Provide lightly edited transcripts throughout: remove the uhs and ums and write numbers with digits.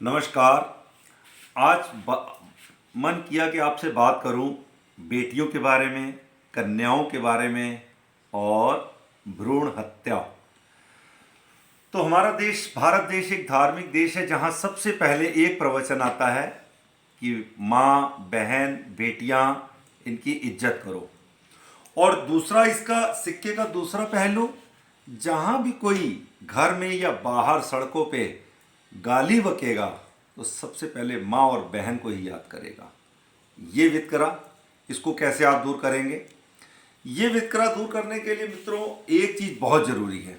नमस्कार। आज मन किया कि आपसे बात करूं बेटियों के बारे में, कन्याओं के बारे में और भ्रूण हत्या। तो हमारा देश भारत देश एक धार्मिक देश है जहां सबसे पहले एक प्रवचन आता है कि माँ, बहन, बेटियां, इनकी इज्जत करो। और दूसरा, इसका सिक्के का दूसरा पहलू, जहां भी कोई घर में या बाहर सड़कों पे गाली बकेगा तो सबसे पहले माँ और बहन को ही याद करेगा। ये वितकरा, इसको कैसे आप दूर करेंगे? ये वितकरा दूर करने के लिए मित्रों एक चीज बहुत जरूरी है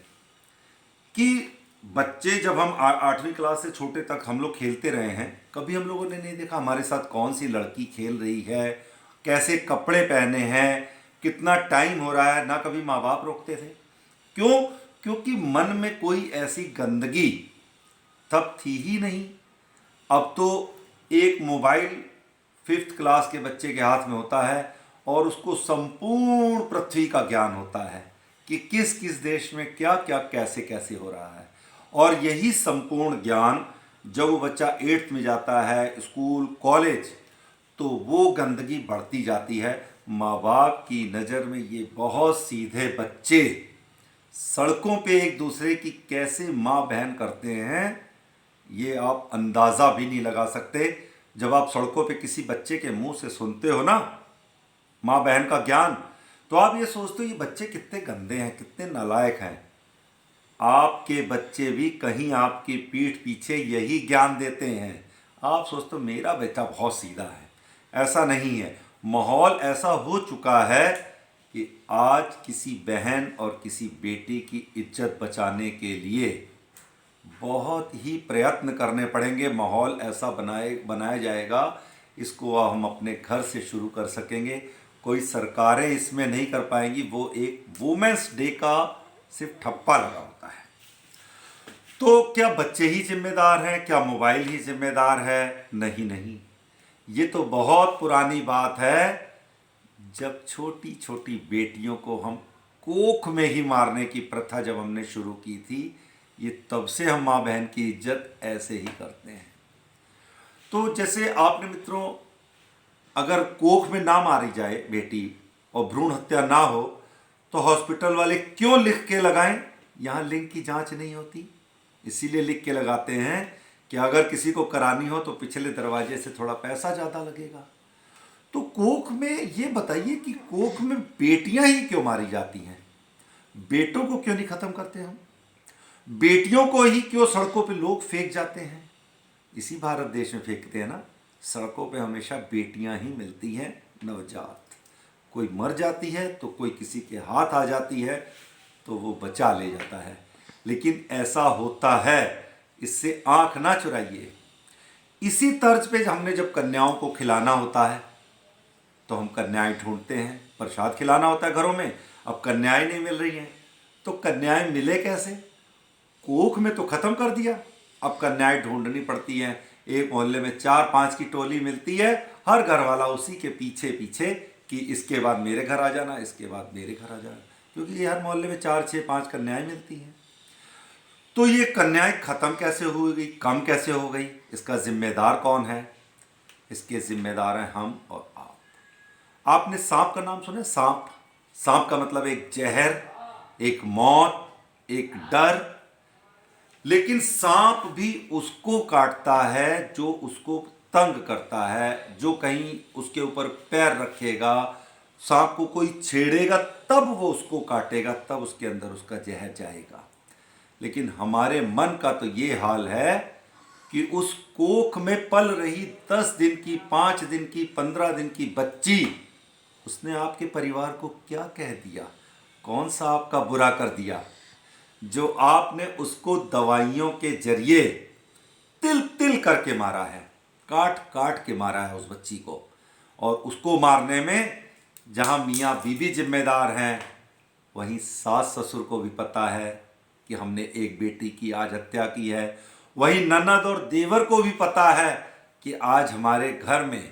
कि बच्चे, जब हम 8वीं क्लास से छोटे तक हम लोग खेलते रहे हैं, कभी हम लोगों ने नहीं देखा हमारे साथ कौन सी लड़की खेल रही है, कैसे कपड़े पहने हैं, कितना टाइम हो रहा है। ना कभी माँ बाप रोकते थे। क्यों? क्योंकि मन में कोई ऐसी गंदगी तब थी ही नहीं। अब तो एक मोबाइल 5th क्लास के बच्चे के हाथ में होता है और उसको संपूर्ण पृथ्वी का ज्ञान होता है कि किस किस देश में क्या क्या कैसे कैसे हो रहा है। और यही संपूर्ण ज्ञान जब वो बच्चा 8th में जाता है, स्कूल, कॉलेज, तो वो गंदगी बढ़ती जाती है। माँ बाप की नज़र में ये बहुत सीधे बच्चे सड़कों पे एक दूसरे की कैसे माँ बहन करते हैं, ये आप अंदाज़ा भी नहीं लगा सकते। जब आप सड़कों पे किसी बच्चे के मुंह से सुनते हो ना माँ बहन का ज्ञान, तो आप ये सोचते हो ये बच्चे कितने गंदे हैं, कितने नालायक हैं। आपके बच्चे भी कहीं आपकी पीठ पीछे यही ज्ञान देते हैं। आप सोचते हो मेरा बेटा बहुत सीधा है। ऐसा नहीं है। माहौल ऐसा हो चुका है कि आज किसी बहन और किसी बेटी की इज्जत बचाने के लिए बहुत ही प्रयत्न करने पड़ेंगे। माहौल ऐसा बनाया जाएगा, इसको हम अपने घर से शुरू कर सकेंगे। कोई सरकारें इसमें नहीं कर पाएंगी। वो एक वुमेंस डे का सिर्फ ठप्पा लगा होता है। तो क्या बच्चे ही जिम्मेदार हैं? क्या मोबाइल ही जिम्मेदार है? नहीं नहीं, ये तो बहुत पुरानी बात है। जब छोटी छोटी बेटियों को हम कोख में ही मारने की प्रथा जब हमने शुरू की थी, ये तब से हम माँ बहन की इज्जत ऐसे ही करते हैं। तो जैसे आपने मित्रों, अगर कोख में ना मारी जाए बेटी और भ्रूण हत्या ना हो तो हॉस्पिटल वाले क्यों लिख के लगाएं? यहाँ लिंग की जांच नहीं होती, इसीलिए लिख के लगाते हैं कि अगर किसी को करानी हो तो पिछले दरवाजे से थोड़ा पैसा ज़्यादा लगेगा। तो कोख में, ये बताइए कि कोख में बेटियां ही क्यों मारी जाती हैं? बेटों को क्यों नहीं खत्म करते हम? बेटियों को ही क्यों सड़कों पे लोग फेंक जाते हैं? इसी भारत देश में फेंकते हैं ना। सड़कों पे हमेशा बेटियां ही मिलती हैं, नवजात। कोई मर जाती है तो कोई किसी के हाथ आ जाती है तो वो बचा ले जाता है। लेकिन ऐसा होता है, इससे आंख ना चुराइए। इसी तर्ज पे हमने जब कन्याओं को खिलाना होता है तो हम कन्याएं ढूंढते हैं। प्रसाद खिलाना होता है घरों में, अब कन्याएं नहीं मिल रही हैं, तो कन्याएं मिले कैसे? कोख में तो खत्म कर दिया, अब कन्याएं ढूंढनी पड़ती हैं। एक मोहल्ले में 4-5 की टोली मिलती है, हर घर वाला उसी के पीछे पीछे कि इसके बाद मेरे घर आ जाना, इसके बाद मेरे घर आ जाना, क्योंकि ये हर मोहल्ले में 4-6-5 कन्याएं मिलती हैं। तो ये कन्याएं खत्म कैसे हो गई, कम कैसे हो गई? इसका जिम्मेदार कौन है? इसके जिम्मेदार हैं हम और आप। आपने सांप का नाम सुना है? सांप, सांप का मतलब एक जहर, एक मौत, एक डर। लेकिन सांप भी उसको काटता है जो उसको तंग करता है, जो कहीं उसके ऊपर पैर रखेगा, सांप को कोई छेड़ेगा तब वो उसको काटेगा, तब उसके अंदर उसका जहर जाएगा। लेकिन हमारे मन का तो ये हाल है कि उस कोख में पल रही 10 दिन की, 5 दिन की, 15 दिन की बच्ची, उसने आपके परिवार को क्या कह दिया? कौन सा आपका बुरा कर दिया जो आपने उसको दवाइयों के जरिए तिल तिल करके मारा है, काट काट के मारा है उस बच्ची को। और उसको मारने में जहां मियाँ बीबी जिम्मेदार हैं, वहीं सास ससुर को भी पता है कि हमने एक बेटी की आज हत्या की है। वहीं ननद और देवर को भी पता है कि आज हमारे घर में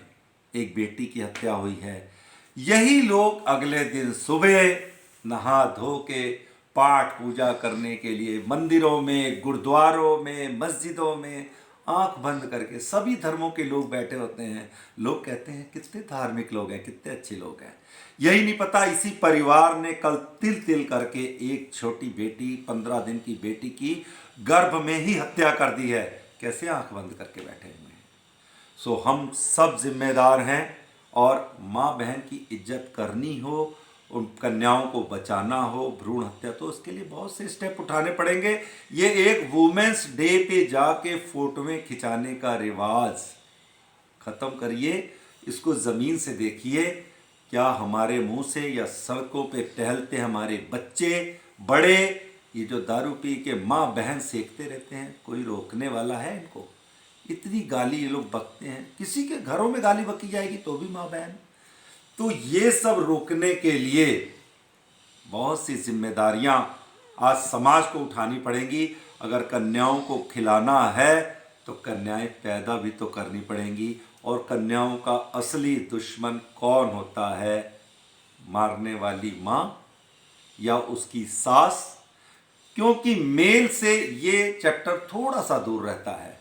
एक बेटी की हत्या हुई है। यही लोग अगले दिन सुबह नहा धो के पाठ पूजा करने के लिए मंदिरों में, गुरुद्वारों में, मस्जिदों में आंख बंद करके सभी धर्मों के लोग बैठे होते हैं। लोग कहते हैं कितने धार्मिक लोग हैं, कितने अच्छे लोग हैं। यही नहीं पता इसी परिवार ने कल तिल तिल करके एक छोटी बेटी, 15 दिन की बेटी की गर्भ में ही हत्या कर दी है। कैसे आंख बंद करके बैठे हुए हैं। सो हम सब जिम्मेदार हैं, और माँ बहन की इज्जत करनी हो, उन कन्याओं को बचाना हो भ्रूण हत्या, तो उसके लिए बहुत से स्टेप उठाने पड़ेंगे। ये एक वुमेन्स डे पे जाके फोटोएं खिंचाने का रिवाज खत्म करिए। इसको ज़मीन से देखिए। क्या हमारे मुंह से या सड़कों पे टहलते हमारे बच्चे बड़े ये जो दारू पी के माँ बहन सेकते रहते हैं, कोई रोकने वाला है इनको? इतनी गाली ये लोग बकते हैं, किसी के घरों में गाली बकी जाएगी तो भी माँ बहन। तो ये सब रोकने के लिए बहुत सी जिम्मेदारियां आज समाज को उठानी पड़ेंगी। अगर कन्याओं को खिलाना है तो कन्याएं पैदा भी तो करनी पड़ेंगी। और कन्याओं का असली दुश्मन कौन होता है? मारने वाली माँ या उसकी सास। क्योंकि मेल से ये चैप्टर थोड़ा सा दूर रहता है।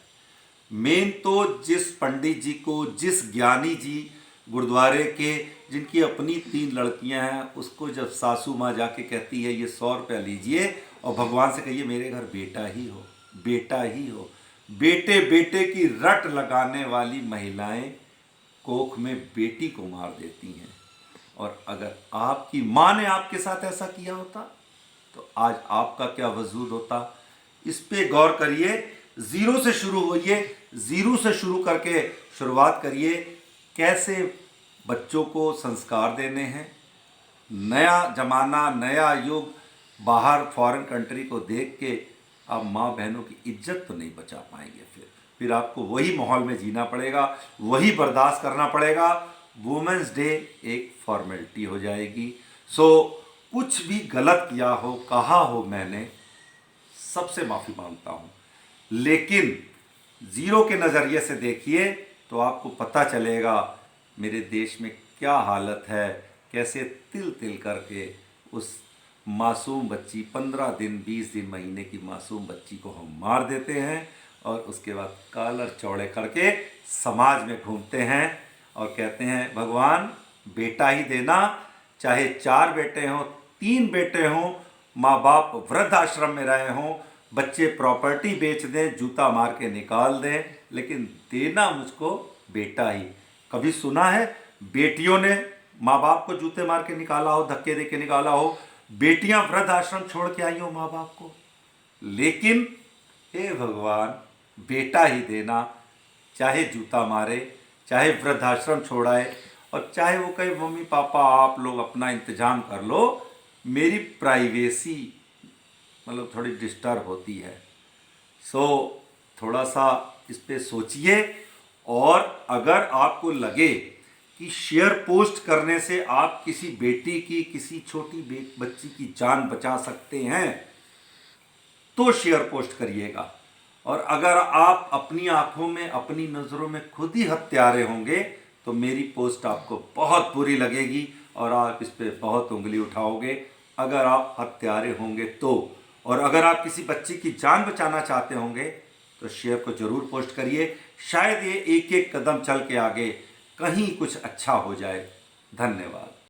मेन तो जिस पंडित जी को, जिस ज्ञानी जी गुरुद्वारे के, जिनकी अपनी 3 लड़कियां हैं, उसको जब सासू माँ जाके कहती है ये 100 रुपया लीजिए और भगवान से कहिए मेरे घर बेटा ही हो, बेटा ही हो। बेटे बेटे की रट लगाने वाली महिलाएं कोख में बेटी को मार देती हैं। और अगर आपकी माँ ने आपके साथ ऐसा किया होता तो आज आपका क्या वजूद होता? इस पे गौर करिए। जीरो से शुरू होइए, जीरो से शुरू करके शुरुआत करिए। कैसे बच्चों को संस्कार देने हैं। नया जमाना, नया युग, बाहर फॉरेन कंट्री को देख के आप माँ बहनों की इज्जत तो नहीं बचा पाएंगे। फिर आपको वही माहौल में जीना पड़ेगा, वही बर्दाश्त करना पड़ेगा। वुमेन्स डे एक फॉर्मेलिटी हो जाएगी। सो कुछ भी गलत किया हो, कहा हो मैंने, सबसे माफ़ी मांगता हूँ। लेकिन ज़ीरो के नज़रिए से देखिए तो आपको पता चलेगा मेरे देश में क्या हालत है। कैसे तिल तिल करके उस मासूम बच्ची, 15 दिन 20 दिन महीने की मासूम बच्ची को हम मार देते हैं और उसके बाद कॉलर चौड़े करके समाज में घूमते हैं और कहते हैं भगवान बेटा ही देना। चाहे 4 बेटे हों, 3 बेटे हों, माँ बाप वृद्धाश्रम में रहे हों, बच्चे प्रॉपर्टी बेच दें, जूता मार के निकाल दें, लेकिन देना मुझको बेटा ही। कभी सुना है बेटियों ने माँ बाप को जूते मार के निकाला हो, धक्के दे के निकाला हो? बेटियां वृद्धाश्रम छोड़ के आई हो माँ बाप को? लेकिन हे भगवान बेटा ही देना। चाहे जूता मारे, चाहे वृद्धाश्रम छोड़ाए, और चाहे वो कहे मम्मी पापा आप लोग अपना इंतजाम कर लो, मेरी प्राइवेसी मतलब थोड़ी डिस्टर्ब होती है। सो थोड़ा सा इस पे सोचिए। और अगर आपको लगे कि शेयर पोस्ट करने से आप किसी बेटी की, किसी छोटी बच्ची की जान बचा सकते हैं तो शेयर पोस्ट करिएगा। और अगर आप अपनी आंखों में, अपनी नज़रों में खुद ही हत्यारे होंगे तो मेरी पोस्ट आपको बहुत बुरी लगेगी और आप इस पे बहुत उंगली उठाओगे। अगर आप हत्यारे होंगे तो, और अगर आप किसी बच्ची की जान बचाना चाहते होंगे तो शेयर को ज़रूर पोस्ट करिए। शायद ये एक एक कदम चल के आगे कहीं कुछ अच्छा हो जाए। धन्यवाद।